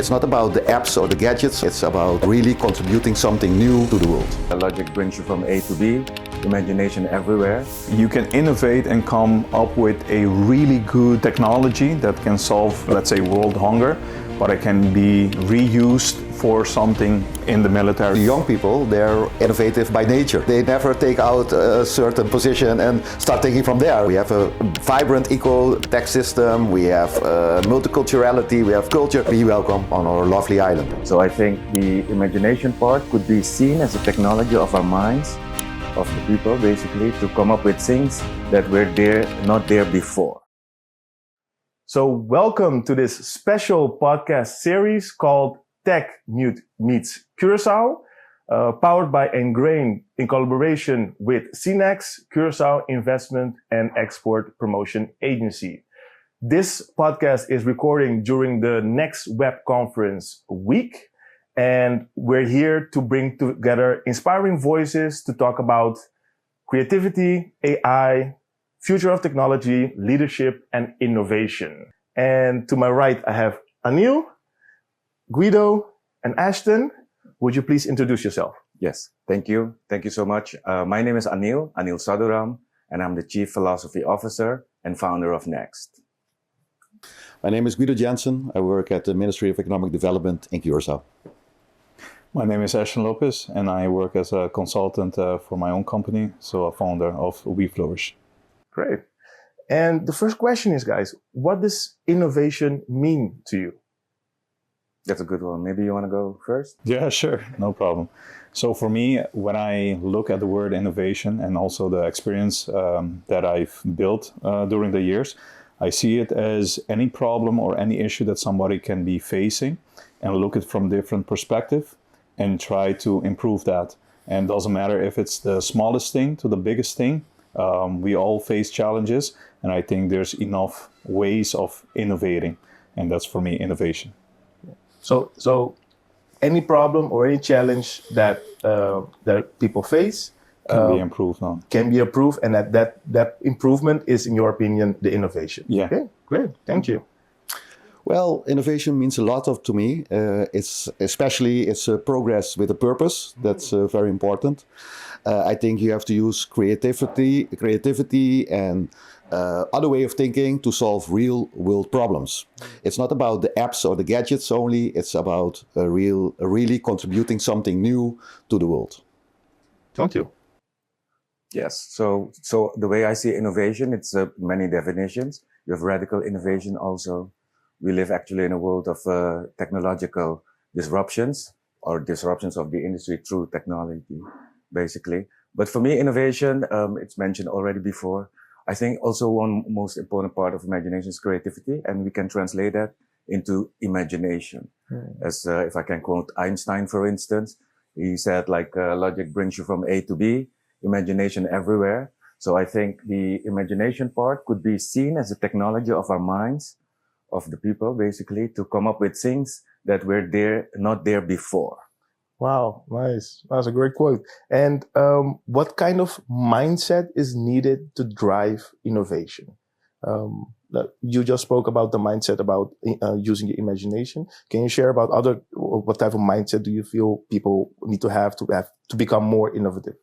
It's not about the apps or the gadgets, it's about really contributing something new to the world. Logic brings you from A to B, imagination everywhere. You can innovate and come up with a really good technology that can solve, let's say, world hunger, but it can be reused for something in the military. The young people, they're innovative by nature. They never take out a certain position and start thinking from there. We have a vibrant eco-tech system, we have multiculturality, we have culture. Be welcome on our lovely island. So I think the imagination part could be seen as a technology of our minds, of the people basically, to come up with things that were not there before. So welcome to this special podcast series called Tech Meets Curacao, powered by Ngrane in collaboration with 𝐶NEX, Curacao Investment and Export Promotion Agency. This podcast is recording during the next web conference week, and we're here to bring together inspiring voices to talk about creativity, AI, future of technology, leadership, and innovation. And to my right, I have Anil, Gwido, and Ashton. Would you please introduce yourself? Yes, thank you. Thank you so much. My name is Anil Sadhoeram, and I'm the Chief Philosophy Officer and founder of Next. My name is Gwido Jansen. I work at the Ministry of Economic Development in Curacao. My name is Ashton Lopez, and I work as a consultant for my own company, so a founder of We Flourish. Great. And the first question is, guys, what does innovation mean to you? That's a good one. Maybe you want to go first? Yeah, sure. No problem. So for me, when I look at the word innovation and also the experience that I've built during the years, I see it as any problem or any issue that somebody can be facing and look at it from different perspective and try to improve that. And it doesn't matter if it's the smallest thing to the biggest thing. We all face challenges, and I think there's enough ways of innovating, and that's for me innovation. So any problem or any challenge that people face Can be improved on. can be improved, and that improvement is, in your opinion, the innovation. Yeah. Okay, great. Thank you. Well, innovation means a lot to me. It's progress with a purpose. That's very important. I think you have to use creativity and other way of thinking to solve real world problems. It's not about the apps or the gadgets only. It's about really contributing something new to the world. Thank you. Yes. So the way I see innovation, it's many definitions. You have radical innovation also. We live actually in a world of technological disruptions or disruptions of the industry through technology, basically. But for me, innovation, it's mentioned already before. I think also one most important part of imagination is creativity, and we can translate that into imagination. As if I can quote Einstein, for instance, he said logic brings you from A to B, imagination everywhere. So I think the imagination part could be seen as a technology of our minds, of the people, basically, to come up with things that were not there before. Wow, nice. That's a great quote. And what kind of mindset is needed to drive innovation? You just spoke about the mindset about using your imagination. Can you share about what type of mindset do you feel people need to have to become more innovative?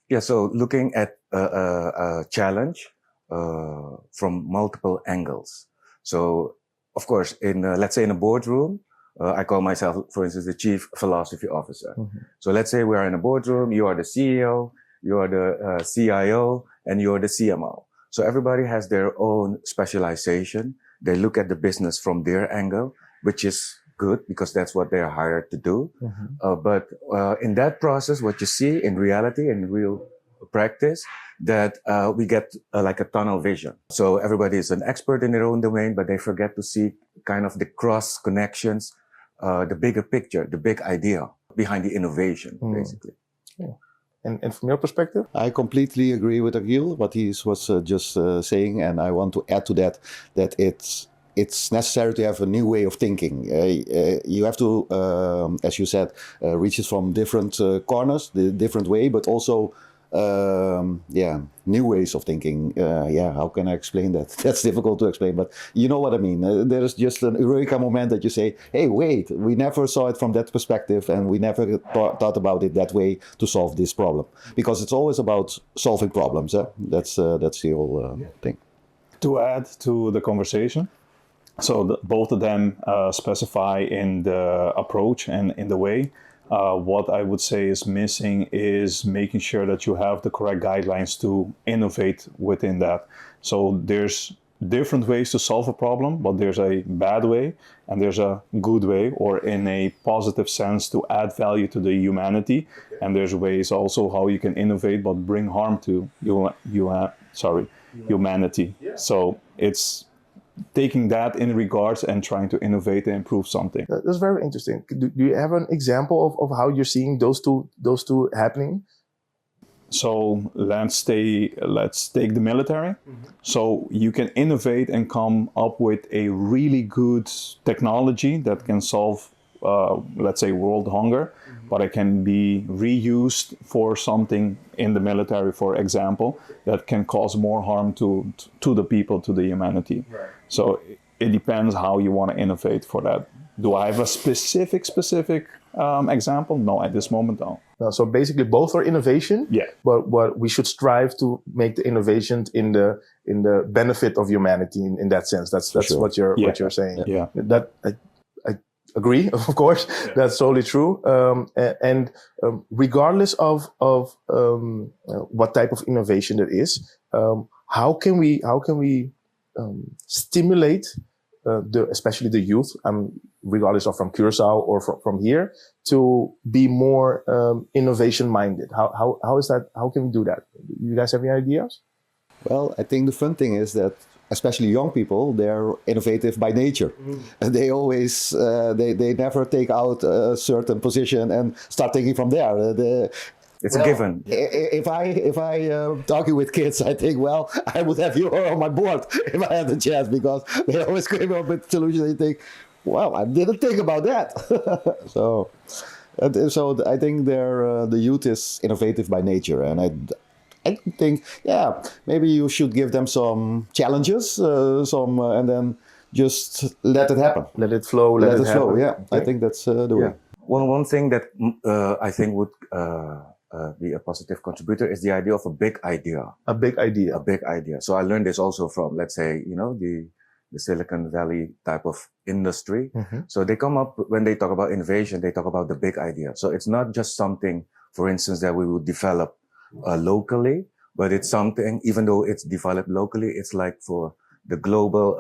Yeah, so looking at a challenge from multiple angles. So, of course, let's say in a boardroom, I call myself, for instance, the Chief Philosophy Officer. Mm-hmm. So let's say we are in a boardroom, you are the CEO, you are the CIO, and you are the CMO. So everybody has their own specialization. They look at the business from their angle, which is good because that's what they are hired to do. Mm-hmm. But in that process, what you see in reality, in real practice, that we get like a tunnel vision. So everybody is an expert in their own domain, but they forget to see kind of the cross connections, the bigger picture, the big idea behind the innovation, basically. Yeah. And from your perspective? I completely agree with Anil, what he was just saying, and I want to add to that it's necessary to have a new way of thinking. You have to, as you said, reach it from different corners, the different way, but also new ways of thinking. How can I explain that? That's difficult to explain, but you know what I mean. There is just an eureka moment that you say, hey, wait, we never saw it from that perspective, and we never thought about it that way to solve this problem. Because it's always about solving problems. That's the whole thing. To add to the conversation, so both of them specify in the approach and in the way. What I would say is missing is making sure that you have the correct guidelines to innovate within that. So there's different ways to solve a problem, but there's a bad way and there's a good way, or in a positive sense to add value to the humanity. And there's ways also how you can innovate but bring harm to humanity. So it's taking that in regards and trying to innovate and improve something. That's very interesting. Do you have an example of how you're seeing those two happening? So let's take the military. So you can innovate and come up with a really good technology that can solve, let's say, world hunger, but it can be reused for something in the military, for example, that can cause more harm to the people, to the humanity. Right. So it depends how you want to innovate for that. Do I have a specific example? No, at this moment, no. So basically, both are innovation. Yeah. But we should strive to make the innovation in the benefit of humanity. In that sense, that's sure. what you're saying. Yeah. That I agree. Of course, that's totally true. Regardless of what type of innovation it is, how can we stimulate especially the youth, regardless of from Curacao or from here, to be more innovation-minded? How is that? How can we do that? You guys have any ideas? Well, I think the fun thing is that, especially young people, they're innovative by nature. And they always, they never take out a certain position and start thinking from there. It's a given. If I talking with kids, I think, well, I would have you on my board if I had the chance, because they always came up with solutions. They think, well, I didn't think about that. So I think the youth is innovative by nature, and I think, maybe you should give them some challenges, and then just let it happen. Let it flow. Let it flow. happen. Yeah, okay. I think that's the way. One thing that I think would be a positive contributor is the idea of a big idea. A big idea. A big idea. So I learned this also from, let's say, the Silicon Valley type of industry. So they come up, when they talk about innovation, they talk about the big idea. So it's not just something, for instance, that we will develop locally, but it's something, even though it's developed locally, it's like for the global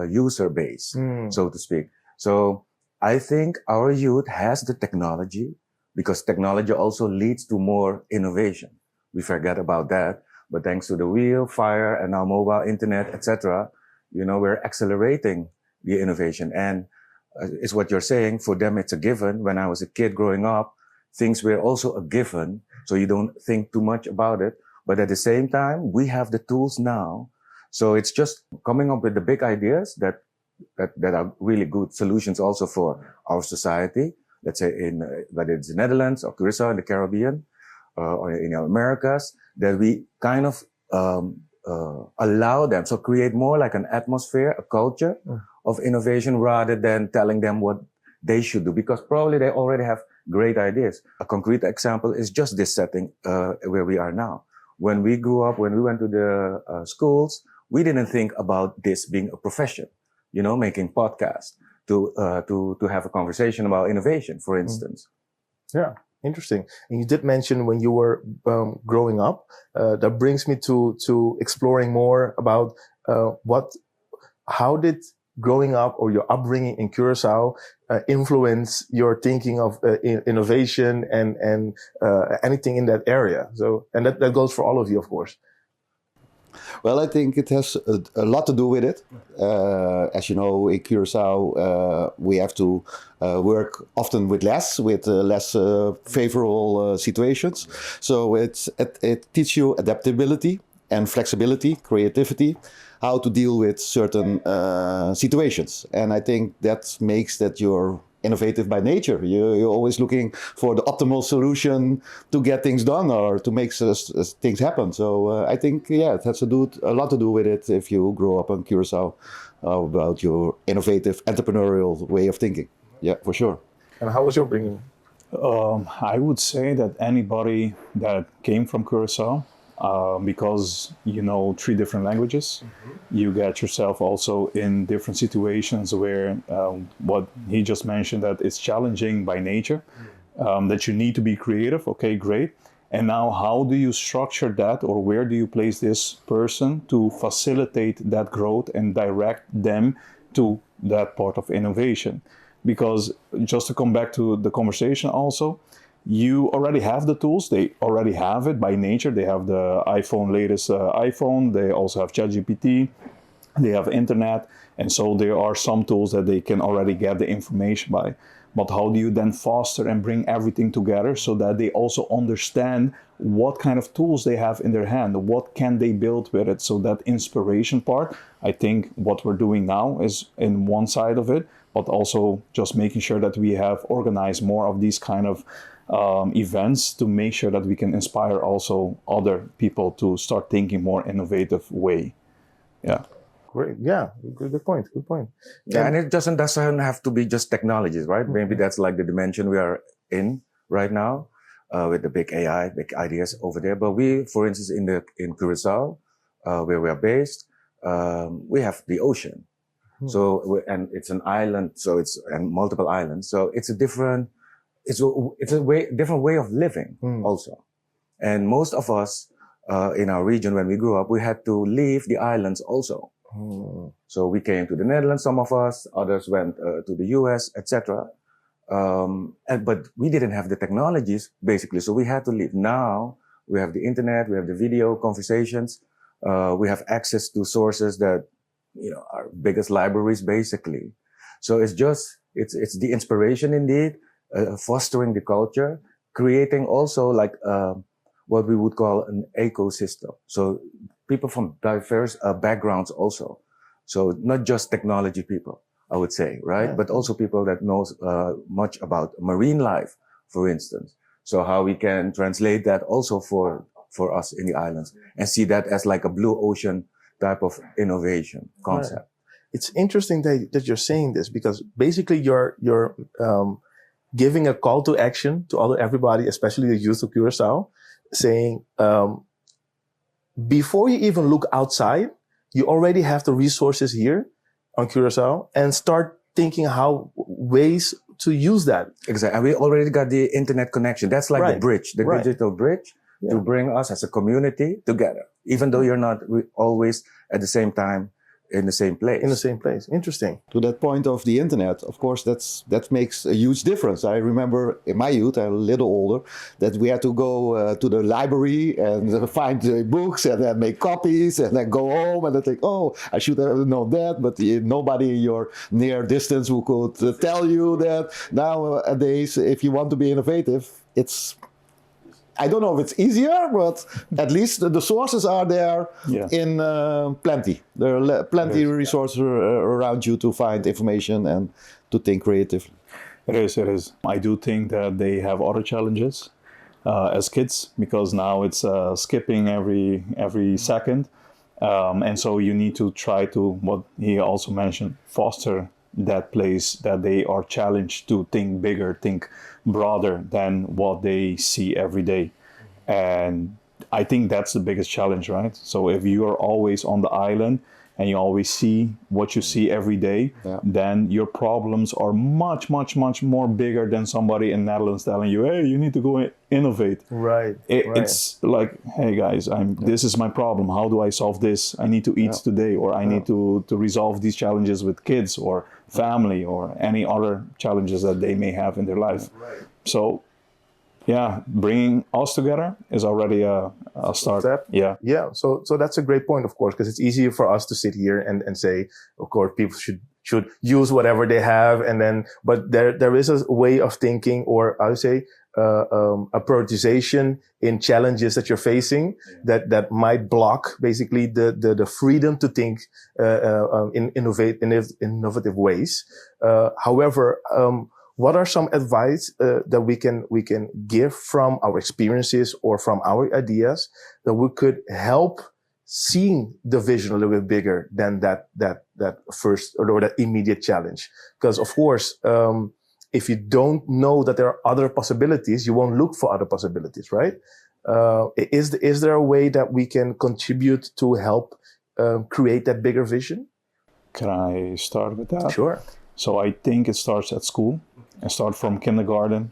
user base, so to speak. So I think our youth has the technology, because technology also leads to more innovation. We forget about that, but thanks to the wheel, fire, and now mobile, internet, etc., we're accelerating the innovation. And it's what you're saying. For them, it's a given. When I was a kid growing up, things were also a given, so you don't think too much about it. But at the same time, we have the tools now. So it's just coming up with the big ideas that are really good solutions also for our society. Let's say whether it's the Netherlands or Curacao in the Caribbean, or in the Americas, that we kind of allow them, so create more like an atmosphere, a culture of innovation, rather than telling them what they should do, because probably they already have great ideas. A concrete example is just this setting where we are now. When we grew up, when we went to the schools, we didn't think about this being a profession, making podcasts, to have a conversation about innovation, for instance. Yeah, interesting. And you did mention when you were growing up, that brings me to exploring more about how did growing up or your upbringing in Curacao influence your thinking of innovation and anything in that area. So, and that goes for all of you, of course. Well, I think it has a lot to do with it. As you know, in Curacao, we have to work often with less favorable situations. So it teaches you adaptability and flexibility, creativity, how to deal with certain situations. And I think that makes that you're innovative by nature. You're always looking for the optimal solution to get things done or to make things happen. So I think, it has a lot to do with it if you grow up in Curacao, about your innovative entrepreneurial way of thinking. Yeah, for sure. And how was your bringing? I would say that anybody that came from Curacao, because you know 3 different languages, you get yourself also in different situations where what he just mentioned, that it's challenging by nature, that you need to be creative. Okay, great. And now how do you structure that, or where do you place this person to facilitate that growth and direct them to that part of innovation? Because just to come back to the conversation also, you already have the tools. They already have it by nature. They have the latest iPhone. They also have ChatGPT. They have internet. And so there are some tools that they can already get the information by. But how do you then foster and bring everything together so that they also understand what kind of tools they have in their hand? What can they build with it? So that inspiration part, I think what we're doing now is in one side of it, but also just making sure that we have organized more of these kind of events to make sure that we can inspire also other people to start thinking more innovative way. Yeah. Great. Yeah. Good point. Good point. Yeah, and it doesn't have to be just technologies, right? Maybe that's like the dimension we are in right now, with the big AI, big ideas over there. But we, for instance, in Curacao, where we are based, we have the ocean. So, and it's an island, so it's and multiple islands. So it's a different way of living also. And most of us, in our region, when we grew up, we had to leave the islands also. So we came to the Netherlands, some of us, others went to the US, etc. But we didn't have the technologies, basically, so we had to leave. Now we have the internet, we have the video conversations, we have access to sources that, you know, are biggest libraries, basically. So it's the inspiration indeed, fostering the culture, creating also like what we would call an ecosystem. So people from diverse backgrounds also. So not just technology people, I would say, right? Yeah. But also people that knows much about marine life, for instance. So how we can translate that also for us in the islands and see that as like a blue ocean type of innovation concept. Right. It's interesting that you're saying this, because basically you're giving a call to action to everybody, especially the youth of Curacao, saying, before you even look outside, you already have the resources here on Curacao, and start thinking how ways to use that. Exactly. And we already got the internet connection. That's like the bridge, the digital bridge to bring us as a community together, even though you're not always at the same time in the same place. In the same place. Interesting. To that point of the internet, of course, that makes a huge difference. I remember in my youth, I'm a little older, that we had to go to the library and find the books and then make copies and then go home and then think, oh, I should have known that. But nobody in your near distance who could tell you that. Nowadays, if you want to be innovative, I don't know if it's easier, but at least the sources are there in plenty. There are plenty of resources around you to find information and to think creatively. It is. I do think that they have other challenges as kids, because now it's skipping every second. And so you need to try to, what he also mentioned, foster that place that they are challenged to think bigger, think broader than what they see every day. And I think that's the biggest challenge, right? So if you are always on the island and you always see what you see every day, then your problems are much, much, much more bigger than somebody in Netherlands telling you, hey, you need to go innovate. Right. It's like, hey guys, this is my problem. How do I solve this? I need to eat today, or I need to resolve these challenges with kids or family or any other challenges that they may have in their life. Right. So bringing us together is already a start. Yeah. So that's a great point, of course, because it's easier for us to sit here and say, of course, people should use whatever they have, but there is a way of thinking, or I would say a prioritization in challenges that you're facing that might block basically the freedom to think in innovative ways. However, what are some advice that we can give from our experiences or from our ideas that we could help seeing the vision a little bit bigger than that first or that immediate challenge? Because of course, if you don't know that there are other possibilities, you won't look for other possibilities, right? Is there a way that we can contribute to help create that bigger vision? Can I start with that? Sure. So I think it starts at school, and start from kindergarten,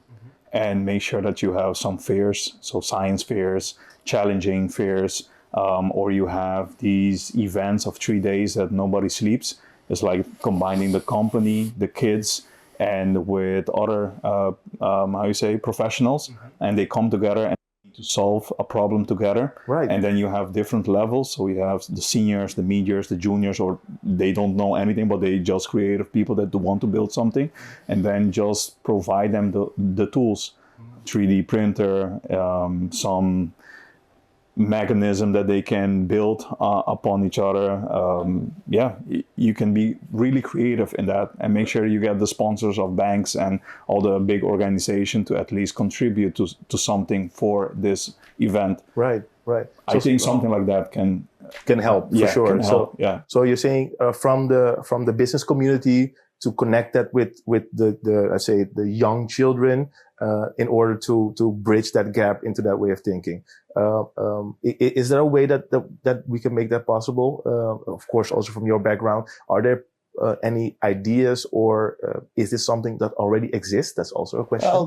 and make sure that you have some fairs, so science fairs, challenging fairs, or you have these events of 3 days that nobody sleeps. It's like combining the company, the kids, and with other, professionals, and they come together and to solve a problem together. Right. And then you have different levels. So you have the seniors, the mediors, the juniors, or they don't know anything, but they just creative people that want to build something, and then just provide them the tools, 3D printer, some mechanism that they can build upon each other. You can be really creative in that, and make sure you get the sponsors of banks and all the big organizations to at least contribute to something for this event. Right. I think something like that can help for sure. Can help, So you're saying from the business community to connect that with the let's say the young children in order to bridge that gap into that way of thinking. Is there a way that we can make that possible? Of course, also from your background, are there any ideas, or is this something that already exists? That's also a question. Well,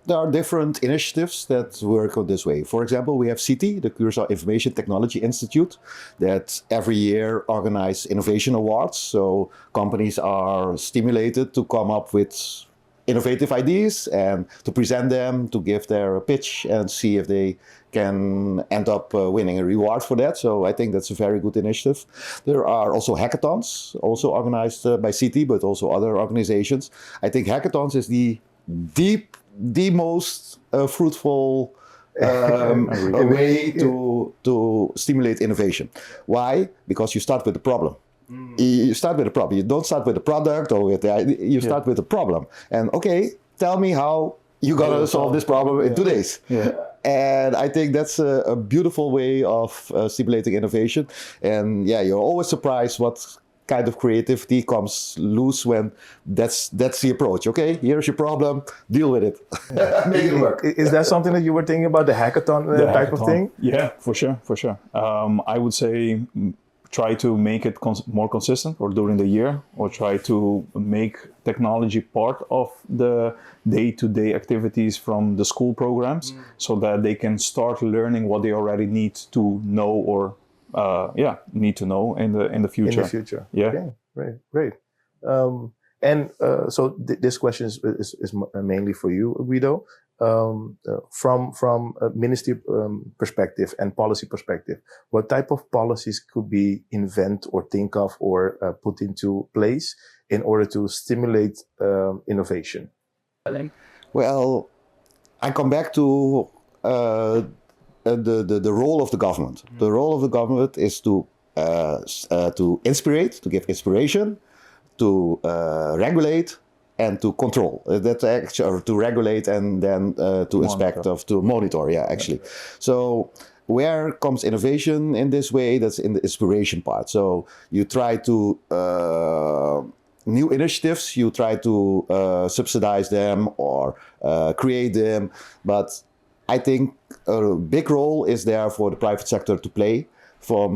there are different initiatives that work on this way. For example, we have 𝐶ITI, the Curaçao Information Technology Institute, that every year organize innovation awards. So companies are stimulated to come up with innovative ideas and to present them, to give their pitch and see if they can end up winning a reward for that. So I think that's a very good initiative. There are also hackathons, also organized by 𝐶ITI, but also other organizations. I think hackathons is the most fruitful way to stimulate innovation. Why? Because you start with the problem. You start with a problem. You don't start with a product or with the idea. You start with a problem. And okay, tell me how you're gonna solve this problem in 2 days. Yeah. And I think that's a beautiful way of stimulating innovation. And yeah, you're always surprised what kind of creativity comes loose when that's the approach. Okay, here's your problem, deal with it, make it work. Is that something that you were thinking about, the hackathon type of thing? Yeah, for sure. I would say try to make it more consistent, or during the year, or try to make technology part of the day-to-day activities from the school programs, so that they can start learning what they already need to know, or need to know in the future. In the future. Yeah. Okay, great. So this question is mainly for you, Gwido. From a ministry perspective and policy perspective, what type of policies could be invent or think of or put into place in order to stimulate innovation? Well, I come back to the role of the government. The role of the government is to inspirate, to give inspiration, to regulate, and to control. That's actually, or to regulate and then to inspect, to monitor. Yeah, actually. So where comes innovation in this way? That's in the inspiration part. So you try to new initiatives. You try to subsidize them or create them, but I think a big role is there for the private sector to play,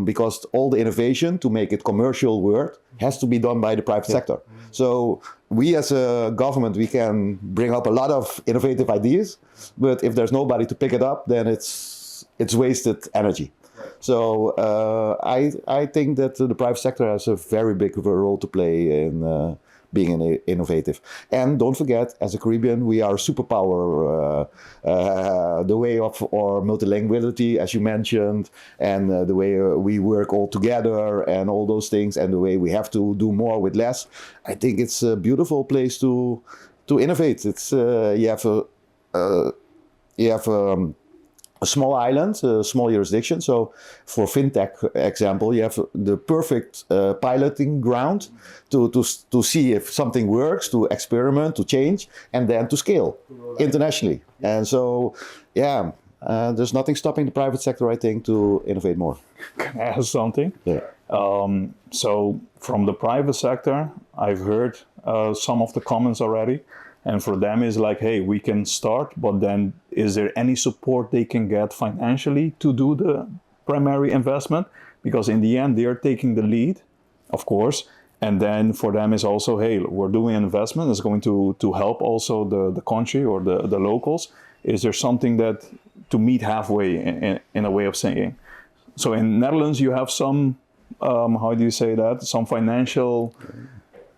because all the innovation to make it commercial work has to be done by the private sector. So we as a government, we can bring up a lot of innovative ideas, but if there's nobody to pick it up, then it's wasted energy. So I think that the private sector has a very big role to play in being innovative. And don't forget, as a Caribbean, we are a superpower. The way of our multilinguality, as you mentioned, and the way we work all together and all those things, and the way we have to do more with less. I think it's a beautiful place to innovate. It's you have a small island, a small jurisdiction. So for fintech example, you have the perfect piloting ground to see if something works, to experiment, to change, and then to scale internationally. And so, yeah, there's nothing stopping the private sector, I think, to innovate more. Can I ask something? Yeah. So from the private sector, I've heard some of the comments already. And for them is like, hey, we can start, but then is there any support they can get financially to do the primary investment? Because in the end, they're taking the lead, of course. And then for them is also, hey, we're doing an investment. It's going to help also the country or the locals. Is there something that to meet halfway in a way of saying? So in Netherlands, you have some, how do you say that? Some financial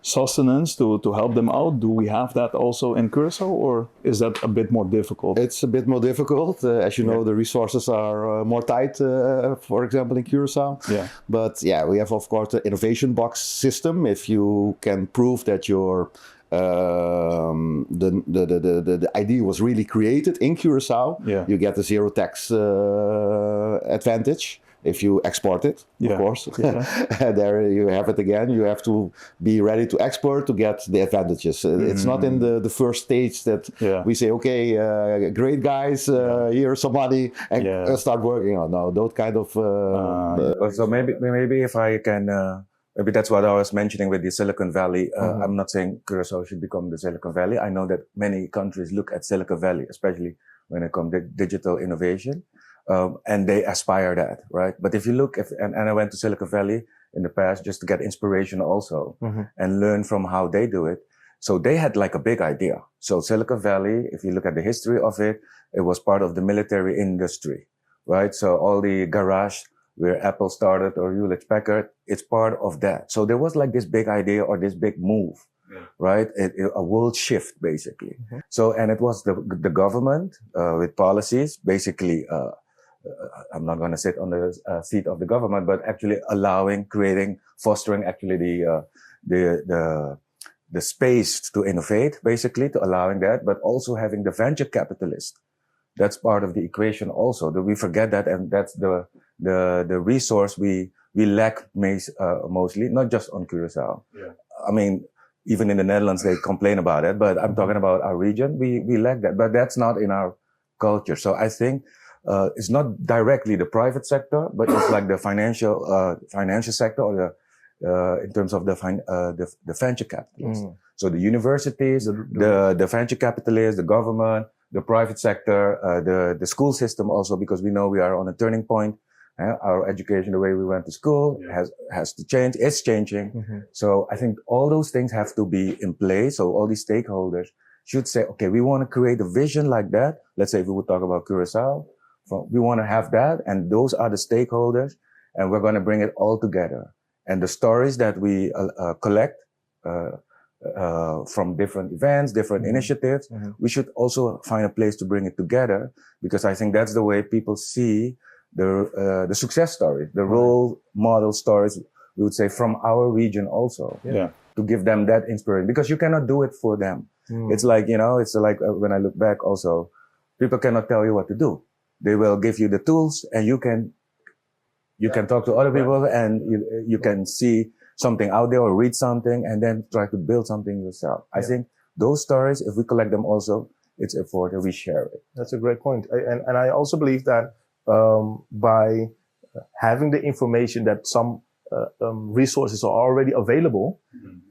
sustenance to help them out. Do we have that also in Curacao, or is that a bit more difficult? It's a bit more difficult. As you know, the resources are more tight, for example, in Curacao. Yeah. But yeah, we have, of course, the innovation box system. If you can prove that your the idea was really created in Curacao, you get the zero tax advantage. If you export it, of course, there you have it again. You have to be ready to export to get the advantages. It's not in the first stage that we say, okay, great guys, here's some money and start working on. No, those kind of. So maybe if I can, maybe that's what I was mentioning with the Silicon Valley. I'm not saying Curacao should become the Silicon Valley. I know that many countries look at Silicon Valley, especially when it comes to digital innovation. And they aspire that, right? But if you look, and I went to Silicon Valley in the past just to get inspiration also and learn from how they do it. So they had like a big idea. So Silicon Valley, if you look at the history of it, it was part of the military industry, right? So all the garage where Apple started or Hewlett-Packard, it's part of that. So there was like this big idea or this big move. Right? A world shift, basically. So, and it was the government, with policies, basically, I'm not going to sit on the seat of the government, but actually fostering actually the space to innovate, basically, to allowing that, but also having the venture capitalist. That's part of the equation also. We forget that, and that's the resource we lack mostly, not just on Curacao. I mean, even in the Netherlands, they complain about it, but I'm talking about our region. We lack that, but that's not in our culture. So I think, it's not directly the private sector, but it's like the financial sector or in terms of the venture capitalists. So the universities, the venture capitalists, the government, the private sector, the school system also, because we know we are on a turning point. Our education, the way we went to school has to change. It's changing. So I think all those things have to be in place. So all these stakeholders should say, okay, we want to create a vision like that. Let's say if we would talk about Curacao, we want to have that. And those are the stakeholders, and we're going to bring it all together. And the stories that we collect from different events, different initiatives, we should also find a place to bring it together, because I think that's the way people see the success stories, the role model stories, we would say, from our region also, to give them that inspiration, because you cannot do it for them. It's like, it's like when I look back also, people cannot tell you what to do. They will give you the tools, and you can talk to other people, and you can see something out there or read something and then try to build something yourself. I think those stories, if we collect them also, it's important we share it. That's a great point. And I also believe that by having the information that some resources are already available,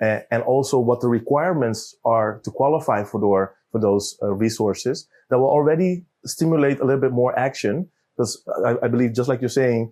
and also what the requirements are to qualify for those resources, that will already stimulate a little bit more action. Because I believe, just like you're saying,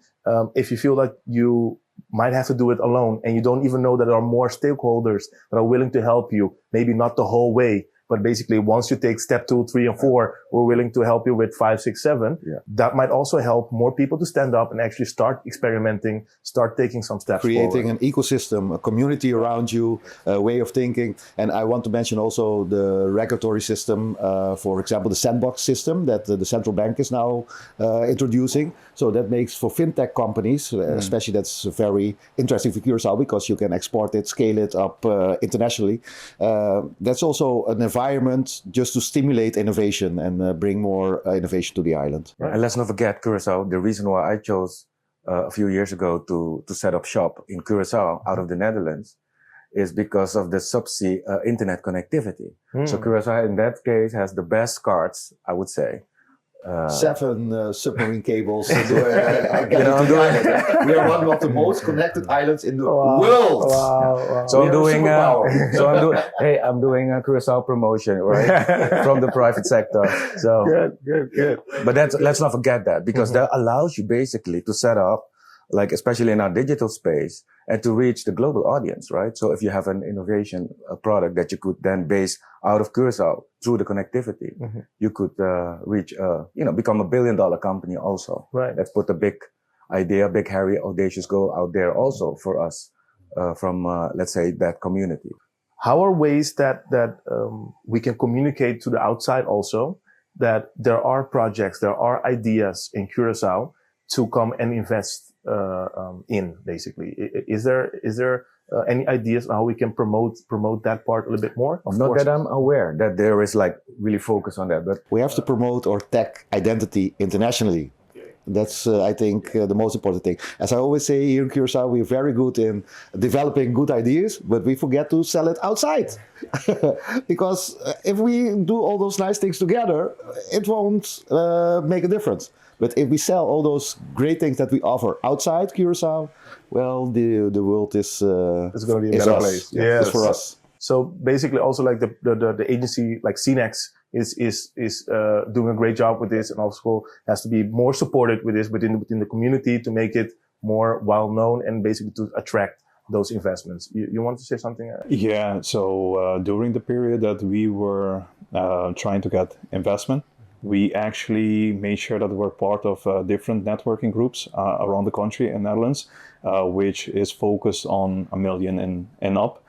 if you feel like you might have to do it alone and you don't even know that there are more stakeholders that are willing to help you, maybe not the whole way, but basically once you take step 2, 3, and 4, we're willing to help you with 5, 6, 7. That might also help more people to stand up and actually start experimenting, start taking some steps creating forward. an ecosystem, a community around you, a way of thinking. And I want to mention also the regulatory system, for example, the sandbox system that the central bank is now introducing. So that makes for fintech companies, especially, that's very interesting for Curacao, because you can export it, scale it up internationally. That's also an environment environment just to stimulate innovation and bring more innovation to the island. And let's not forget Curacao. The reason why I chose a few years ago to set up shop in Curacao out of the Netherlands is because of the subsea internet connectivity. So Curacao in that case has the best cards, I would say. 7 submarine cables. We are one of the most connected islands in the world. Wow. So I'm doing, I'm doing a Curacao promotion, right, from the private sector. So Good. but let's not forget that, because that allows you basically to set up, like especially in our digital space, and to reach the global audience, right? So if you have an innovation, a product that you could then base out of Curacao through the connectivity, you could reach, become $1 billion company also. Right. Let's put a big idea, big, hairy, audacious goal out there also for us from, let's say, that community. How are ways that we can communicate to the outside also that there are projects, there are ideas in Curacao to come and invest in, basically? Is there any ideas on how we can promote that part a little bit more? Not that I'm aware that there is like really focus on that, but We have to promote our tech identity internationally. That's, I think, the most important thing. As I always say here in Curacao, we're very good in developing good ideas, but we forget to sell it outside. Because if we do all those nice things together, it won't make a difference. But if we sell all those great things that we offer outside Curacao, well, the world is it's going to be a better place. Yeah, it's for us. So basically, also like the agency like 𝐶𝐞𝐿 is doing a great job with this, and also has to be more supported with this within the community to make it more well known and basically to attract those investments. You want to say something? Yeah, so during the period that we were trying to get investment, we actually made sure that we're part of different networking groups around the country in Netherlands, which is focused on $1 million and up.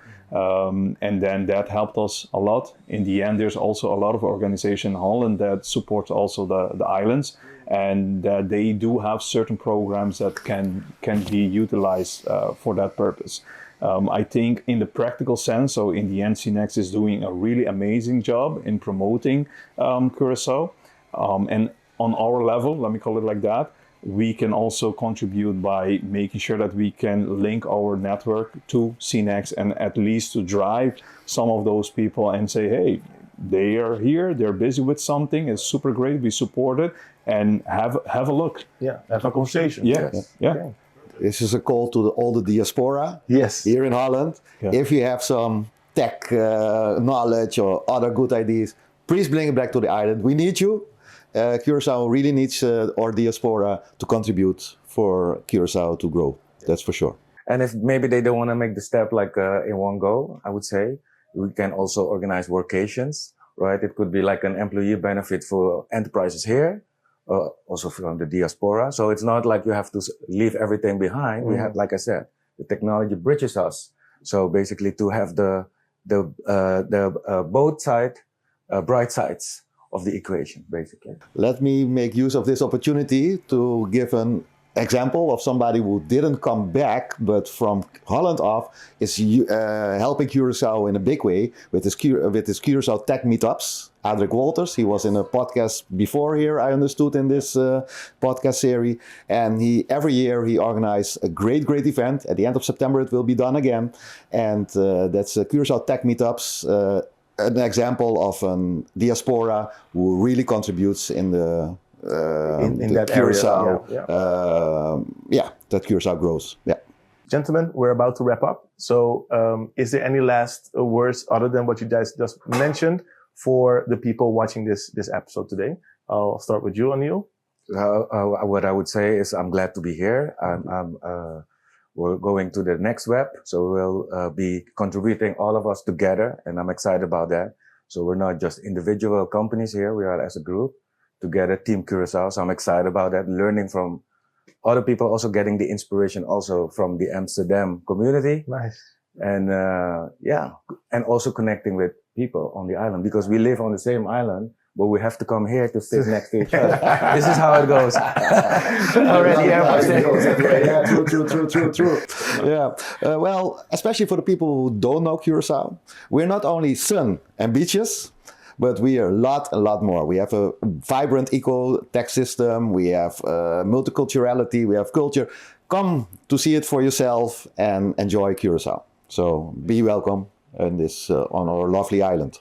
And then that helped us a lot. In the end, there's also a lot of organization in Holland that supports also the islands, and they do have certain programs that can be utilized for that purpose. I think in the practical sense, so in the end, 𝐶𝐞𝐿 is doing a really amazing job in promoting Curacao. And on our level, let me call it like that, we can also contribute by making sure that we can link our network to 𝐶𝐞𝐿 and at least to drive some of those people and say, hey, they are here, they're busy with something, it's super great, we support it, and have a look. Yeah, have a conversation. Yeah, yeah. Okay. This is a call to all the diaspora Yes. here in Holland. Yeah. If you have some tech knowledge or other good ideas, please bring it back to the island. We need you. Curacao really needs our diaspora to contribute for Curacao to grow. That's for sure. And if maybe they don't want to make the step like in one go, I would say we can also organize workations, right? It could be like an employee benefit for enterprises here, also from the diaspora. So it's not like you have to leave everything behind. We have, like I said, the technology bridges us. So basically to have the both side, bright sides of the equation, basically. Let me make use of this opportunity to give an example of somebody who didn't come back, but from Holland off is helping Curacao in a big way with his Curacao Tech Meetups. 𝐻𝐈𝐍𝐿 Walters, he was in a podcast before here, I understood, in this podcast series. And every year he organized a great event. At the end of September it will be done again. And that's Curacao Tech Meetups. An example of a diaspora who really contributes in the in that Curacao, area. That Curacao grows. Yeah. Gentlemen, we're about to wrap up. So is there any last words other than what you guys just mentioned for the people watching this episode today? I'll start with you, Anil. What I would say is I'm glad to be here. We're going to the next web, so we'll be contributing all of us together, and I'm excited about that. So we're not just individual companies here, we are as a group together, Team Curacao. So I'm excited about that, learning from other people, also getting the inspiration also from the Amsterdam community. Nice. And and also connecting with people on the island, because we live on the same island, but we have to come here to sit next to each other. This is how it goes. Already, True. Yeah. Well, especially for the people who don't know Curacao, we're not only sun and beaches, but we are a lot more. We have a vibrant eco-tech system. We have multiculturality. We have culture. Come to see it for yourself and enjoy Curacao. So be welcome in this on our lovely island.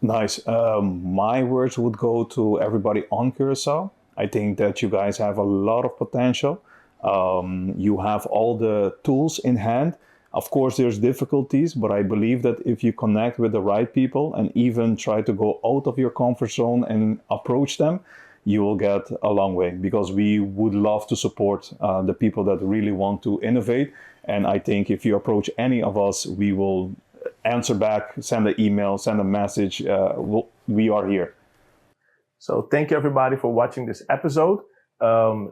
Nice. My words would go to everybody on Curacao. I think that you guys have a lot of potential. You have all the tools in hand. Of course, there's difficulties, but I believe that if you connect with the right people and even try to go out of your comfort zone and approach them, you will get a long way, because we would love to support the people that really want to innovate. And I think if you approach any of us, we will answer back, send an email, send a message. We are here. So thank you everybody for watching this episode.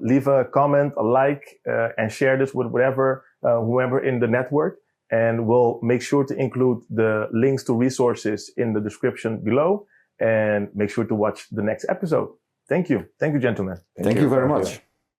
Leave a comment, a like, and share this with whoever in the network. And we'll make sure to include the links to resources in the description below. And make sure to watch the next episode. Thank you. Thank you, gentlemen. Thank you very much.